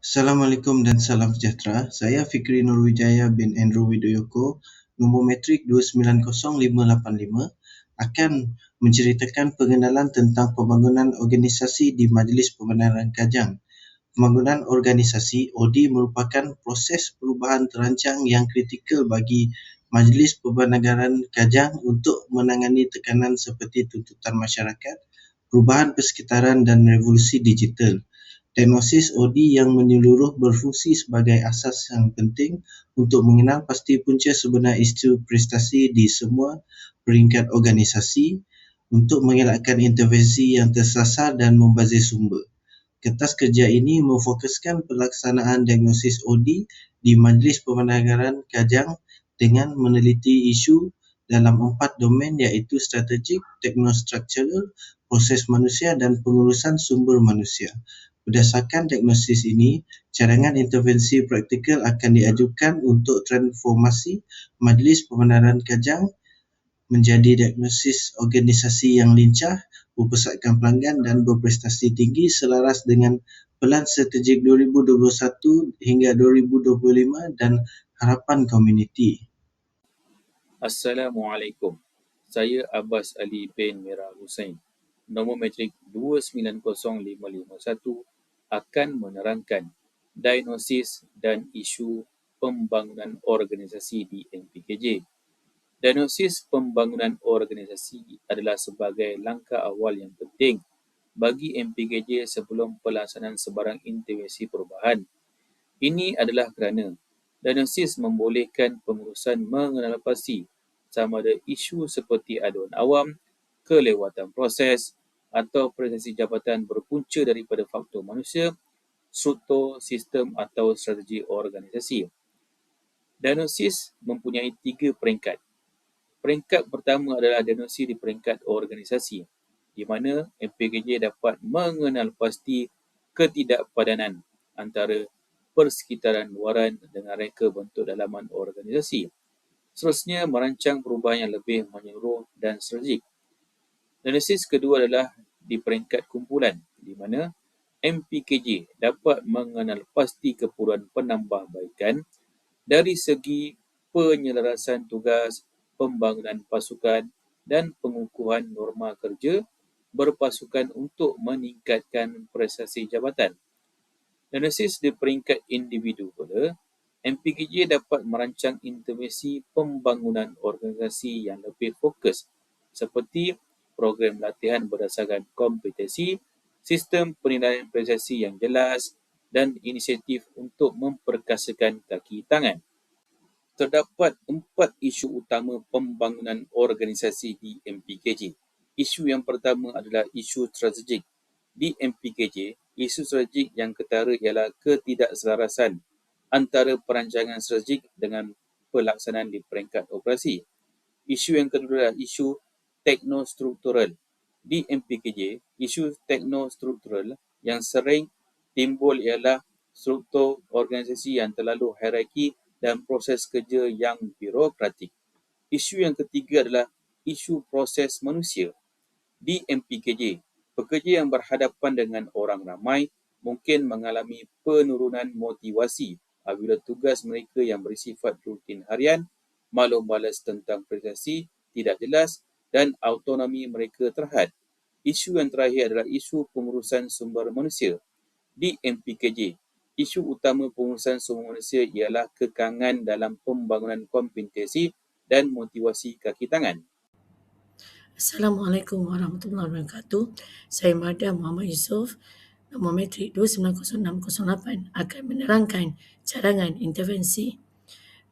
Assalamualaikum dan salam sejahtera. Saya Fikri Nurwijaya bin Andrew Widoyoko, nombor metrik 2900585, akan menceritakan pengenalan tentang pembangunan organisasi di Majlis Pembenaran Kajang. Pembangunan organisasi OD merupakan proses perubahan terancang yang kritikal bagi Majlis Pembenaran Kajang untuk menangani tekanan seperti tuntutan masyarakat, perubahan persekitaran dan revolusi digital. Diagnosis OD yang menyeluruh berfungsi sebagai asas yang penting untuk mengenal pasti punca sebenar isu prestasi di semua peringkat organisasi untuk mengelakkan intervensi yang tersasar dan membazir sumber. Kertas kerja ini memfokuskan pelaksanaan diagnosis OD di Majlis Pembenaran Kajang dengan meneliti isu dalam 4 domen iaitu strategik, teknostruktural, proses manusia dan pengurusan sumber manusia. Berdasarkan diagnosis ini, cadangan intervensi praktikal akan diajukan untuk transformasi Majlis Pembenaran Kajang menjadi diagnosis organisasi yang lincah, berpusatkan pelanggan dan berprestasi tinggi selaras dengan Pelan Strategik 2021 hingga 2025 dan harapan komuniti. Assalamualaikum. Saya Abbas Ali bin Mira Hussein. Nombor metrik 2900551 akan menerangkan diagnosis dan isu pembangunan organisasi di MPKJ. Diagnosis pembangunan organisasi adalah sebagai langkah awal yang penting bagi MPKJ sebelum pelaksanaan sebarang intervensi perubahan. Ini adalah kerana diagnosis membolehkan pengurusan mengenal pasti sama ada isu seperti aduan awam, kelewatan proses atau prestasi jabatan berpunca daripada faktor manusia, struktur, sistem atau strategi organisasi. Diagnosis mempunyai 3 peringkat. Peringkat pertama adalah diagnosis di peringkat organisasi, di mana MPKJ dapat mengenal pasti ketidakpadanan antara persekitaran luaran dengan reka bentuk dalaman organisasi. Seterusnya, merancang perubahan yang lebih menyeluruh dan strategik. Diagnosis kedua adalah di peringkat kumpulan, di mana MPKJ dapat mengenal pasti keperluan penambahbaikan dari segi penyelarasan tugas, pembangunan pasukan dan pengukuhan norma kerja berpasukan untuk meningkatkan prestasi jabatan. Diagnosis di peringkat individu pula, MPKJ dapat merancang intervensi pembangunan organisasi yang lebih fokus seperti program latihan berdasarkan kompetensi, sistem penilaian prestasi yang jelas dan inisiatif untuk memperkasakan kaki tangan. Terdapat 4 isu utama pembangunan organisasi di MPKJ. Isu yang pertama adalah isu strategik. Di MPKJ, isu strategik yang ketara ialah ketidakselarasan antara perancangan strategik dengan pelaksanaan di peringkat operasi. Isu yang kedua adalah isu teknostruktural. Di MPKJ, isu teknostruktural yang sering timbul ialah struktur organisasi yang terlalu hierarki dan proses kerja yang birokratik. Isu yang ketiga adalah isu proses manusia. Di MPKJ, pekerja yang berhadapan dengan orang ramai mungkin mengalami penurunan motivasi apabila tugas mereka yang bersifat rutin harian, maklum balas tentang prestasi tidak jelas dan autonomi mereka terhad. Isu yang terakhir adalah isu pengurusan sumber manusia. Di MPKJ, isu utama pengurusan sumber manusia ialah kekangan dalam pembangunan kompetensi dan motivasi kaki tangan. Assalamualaikum warahmatullahi wabarakatuh. Saya Marda Muhammad Yusof, nombor metrik 2900608 akan menerangkan cadangan intervensi.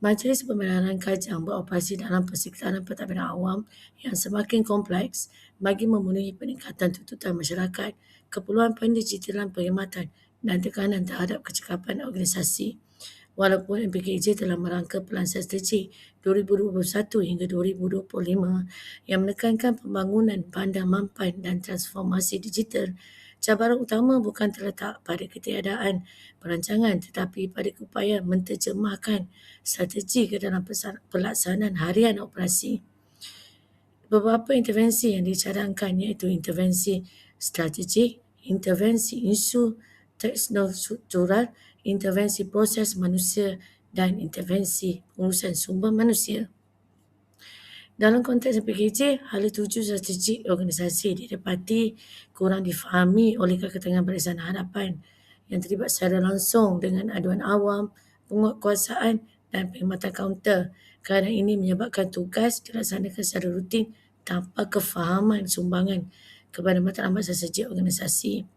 Majlis Pembenaran Kajang beroperasi dalam persekitaran pentadbiran awam yang semakin kompleks bagi memenuhi peningkatan tuntutan masyarakat, keperluan pendigitalan perkhidmatan dan tekanan terhadap kecekapan organisasi. Walaupun MPKJ telah merangka Pelan Strategi 2021 hingga 2025 yang menekankan pembangunan bandar mampan dan transformasi digital, cabaran utama bukan terletak pada ketiadaan perancangan tetapi pada upaya menterjemahkan strategi ke dalam pelaksanaan harian operasi. Beberapa intervensi yang dicadangkan iaitu intervensi strategik, intervensi isu teknostruktural intervensi proses manusia dan intervensi pengurusan sumber manusia. Dalam konteks PKJ, hala tuju strategik organisasi didapati kurang difahami oleh Kementerian Barisan Harapan yang terlibat secara langsung dengan aduan awam, penguatkuasaan dan perkhidmatan kaunter. Keadaan ini menyebabkan tugas dilaksanakan secara rutin tanpa kefahaman sumbangan kepada matlamat strategik organisasi.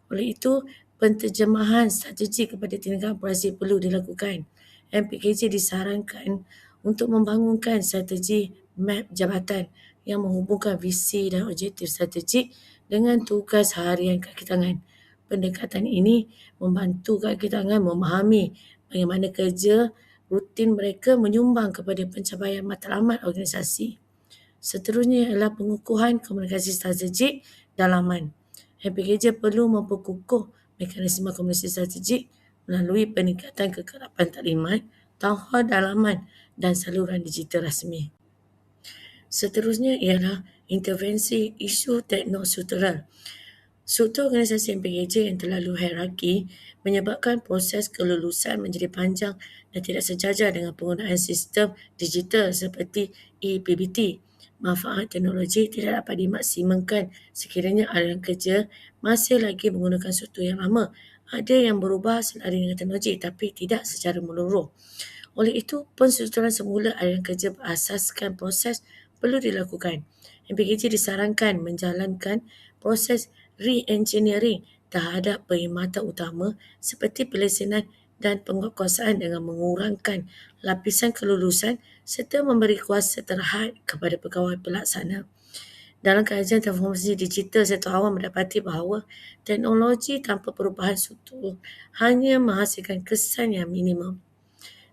Oleh itu, penterjemahan strategi kepada tindakan operasi perlu dilakukan. MPKJ disarankan untuk membangunkan strategi map jabatan yang menghubungkan visi dan objektif strategik dengan tugas harian kaki tangan. Pendekatan ini membantu kaki tangan memahami bagaimana kerja rutin mereka menyumbang kepada pencapaian matlamat organisasi. Seterusnya ialah pengukuhan komunikasi strategik dalaman. MPKJ perlu memperkukuh mekanisme komunikasi strategik melalui peningkatan kekerapan taklimat, taunhall dalaman dan saluran digital rasmi. Seterusnya ialah intervensi isu teknostruktural. Struktur organisasi MPKJ yang terlalu hierarki menyebabkan proses kelulusan menjadi panjang dan tidak sejajar dengan penggunaan sistem digital seperti ePBT. Manfaat teknologi tidak dapat dimaksimumkan sekiranya aliran kerja masih lagi menggunakan struktur yang lama. Ada yang berubah selari dengan teknologi tapi tidak secara menyeluruh. Oleh itu, penstrukturan semula aliran kerja berasaskan proses perlu dilakukan. MPKJ disarankan menjalankan proses re-engineering terhadap perkhidmatan utama seperti pelesenan dan penguatkuasaan dengan mengurangkan lapisan kelulusan serta memberi kuasa terhad kepada pegawai pelaksana. Dalam kajian transformasi digital, sektor awam mendapati bahawa teknologi tanpa perubahan struktur hanya menghasilkan kesan yang minimum.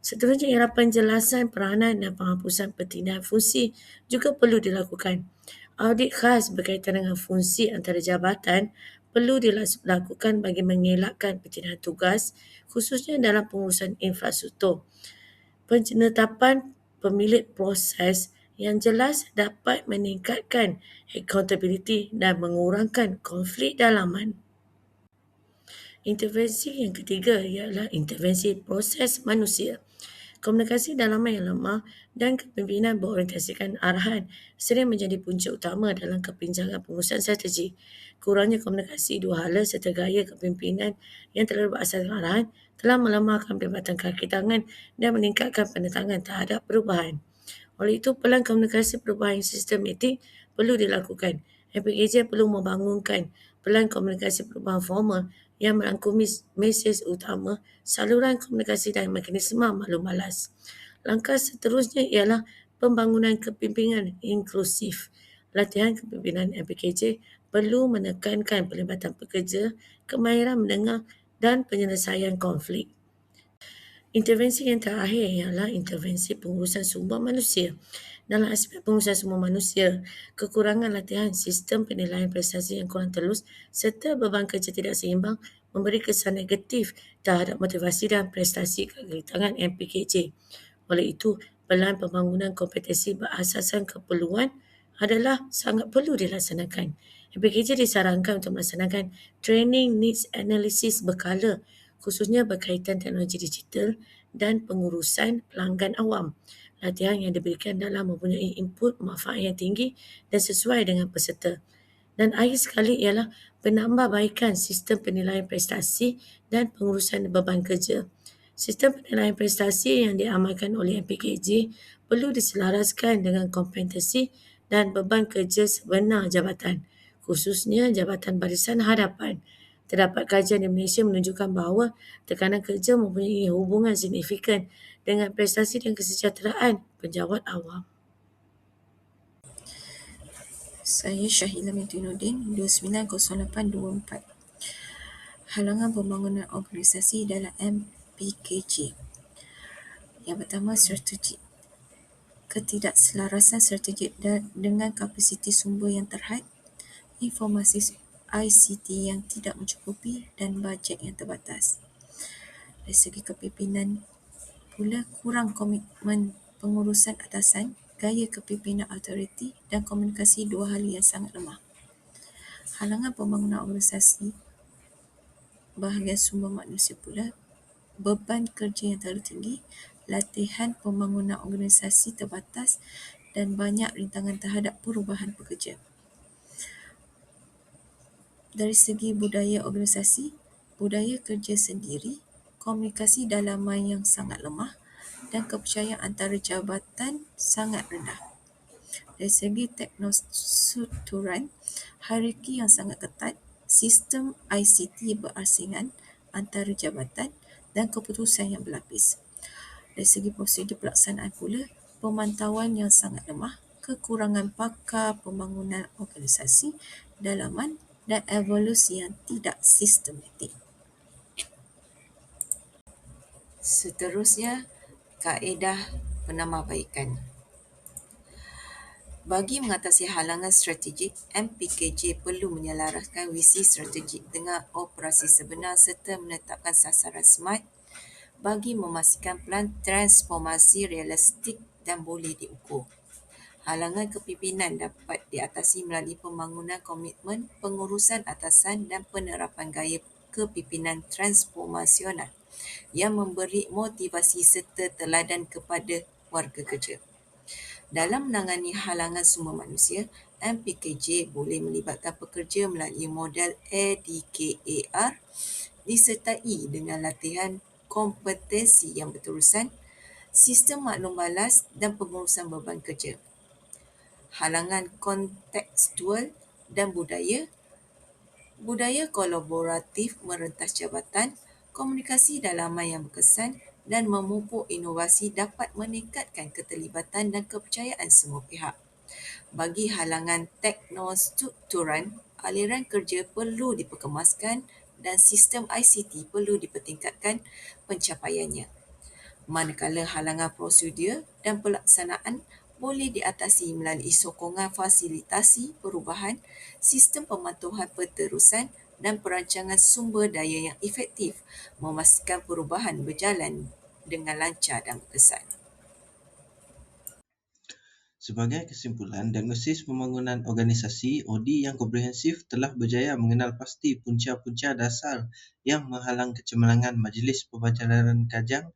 Seterusnya ialah penjelasan peranan dan penghapusan pertindahan fungsi juga perlu dilakukan. Audit khas berkaitan dengan fungsi antara jabatan perlu dilakukan bagi mengelakkan pertindahan tugas khususnya dalam pengurusan infrastruktur. Penetapan pemilik proses yang jelas dapat meningkatkan accountability dan mengurangkan konflik dalaman. Intervensi yang ketiga ialah intervensi proses manusia. Komunikasi dalaman yang lemah dan kepimpinan berorientasikan arahan sering menjadi punca utama dalam kepinjangan pengurusan strategi. Kurangnya komunikasi dua hala serta gaya kepimpinan yang terlalu berasaskan arahan telah melemahkan perkhidmatan kaki tangan dan meningkatkan penentangan terhadap perubahan. Oleh itu, pelan komunikasi perubahan sistematik perlu dilakukan. MPKJ perlu membangunkan pelan komunikasi perubahan formal yang merangkumi mesej utama, saluran komunikasi dan mekanisme maklum balas. Langkah seterusnya ialah pembangunan kepimpinan inklusif. Latihan kepimpinan MPKJ perlu menekankan pelibatan pekerja, kemahiran mendengar dan penyelesaian konflik. Intervensi yang terakhir ialah intervensi pengurusan sumber manusia. Dalam aspek pengurusan sumber manusia, kekurangan latihan sistem penilaian prestasi yang kurang telus serta beban kerja tidak seimbang memberi kesan negatif terhadap motivasi dan prestasi kegiatan MPKJ. Oleh itu, pelan pembangunan kompetensi berasaskan keperluan adalah sangat perlu dilaksanakan. MPKJ disarankan untuk melaksanakan training needs analysis berkala khususnya berkaitan teknologi digital dan pengurusan pelanggan awam. Latihan yang diberikan dalam mempunyai input manfaat yang tinggi dan sesuai dengan peserta. Dan akhir sekali ialah penambahbaikan sistem penilaian prestasi dan pengurusan beban kerja. Sistem penilaian prestasi yang diamalkan oleh MPKJ perlu diselaraskan dengan kompetensi dan beban kerja sebenar jabatan, khususnya Jabatan Barisan Harapan. Terdapat kajian di Malaysia menunjukkan bahawa tekanan kerja mempunyai hubungan signifikan dengan prestasi dan kesejahteraan penjawat awam. Saya Syahila Mintunuddin, 290824. Halangan pembangunan organisasi dalam MPKJ. Yang pertama, strategi. Ketidakselarasan strategi dengan kapasiti sumber yang terhad, informasi ICT yang tidak mencukupi dan bajet yang terbatas. Dari segi kepimpinan pula, kurang komitmen pengurusan atasan, gaya kepimpinan autoriti dan komunikasi dua hal yang sangat lemah. Halangan pembangunan organisasi bahagian sumber manusia pula, beban kerja yang terlalu tinggi, latihan pembangunan organisasi terbatas dan banyak rintangan terhadap perubahan pekerja. Dari segi budaya organisasi, budaya kerja sendiri, komunikasi dalaman yang sangat lemah dan kepercayaan antara jabatan sangat rendah. Dari segi teknostrukturan, hierarki yang sangat ketat, sistem ICT berasingan antara jabatan dan keputusan yang berlapis. Dari segi prosedur pelaksanaan pula, pemantauan yang sangat lemah, kekurangan pakar pembangunan organisasi, dalaman dan evaluasi yang tidak sistematik. Seterusnya, kaedah penambahbaikan. Bagi mengatasi halangan strategik, MPKJ perlu menyelaraskan visi strategik dengan operasi sebenar serta menetapkan sasaran SMART bagi memastikan pelan transformasi realistik dan boleh diukur. Halangan kepimpinan dapat diatasi melalui pembangunan komitmen, pengurusan atasan dan penerapan gaya kepimpinan transformasional yang memberi motivasi serta teladan kepada warga kerja. Dalam menangani halangan sumber manusia, MPKJ boleh melibatkan pekerja melalui model ADKAR disertai dengan latihan kompetensi yang berterusan, sistem maklum balas dan pengurusan beban kerja. Halangan kontekstual dan budaya kolaboratif merentas jabatan, komunikasi dalaman yang berkesan dan memupuk inovasi dapat meningkatkan keterlibatan dan kepercayaan semua pihak. Bagi halangan teknostrukturan, aliran kerja perlu diperkemaskan dan sistem ICT perlu dipertingkatkan pencapaiannya. Manakala halangan prosedur dan pelaksanaan boleh diatasi melalui sokongan fasilitasi perubahan, sistem pemantauan berterusan dan perancangan sumber daya yang efektif, memastikan perubahan berjalan dengan lancar dan berkesan. Sebagai kesimpulan, diagnosis pembangunan organisasi OD yang komprehensif telah berjaya mengenal pasti punca-punca dasar yang menghalang kecemerlangan Majlis Pembelajaran Kajang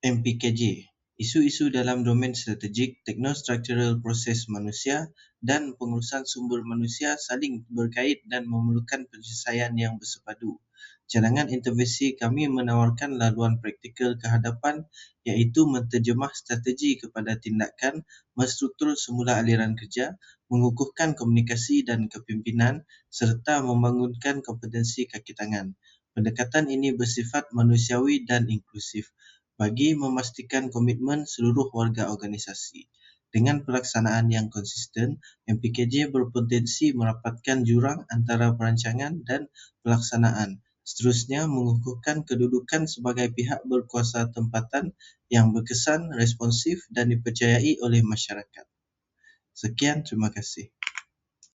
MPKJ, isu-isu dalam domen strategik, teknostruktural proses manusia dan pengurusan sumber manusia saling berkait dan memerlukan penyelesaian yang bersepadu. Cadangan intervensi kami menawarkan laluan praktikal kehadapan iaitu menterjemah strategi kepada tindakan, menstruktur semula aliran kerja, mengukuhkan komunikasi dan kepimpinan serta membangunkan kompetensi kaki tangan. Pendekatan ini bersifat manusiawi dan inklusif bagi memastikan komitmen seluruh warga organisasi. Dengan pelaksanaan yang konsisten, MPKJ berpotensi merapatkan jurang antara perancangan dan pelaksanaan. Seterusnya, mengukuhkan kedudukan sebagai pihak berkuasa tempatan yang berkesan, responsif dan dipercayai oleh masyarakat. Sekian, terima kasih.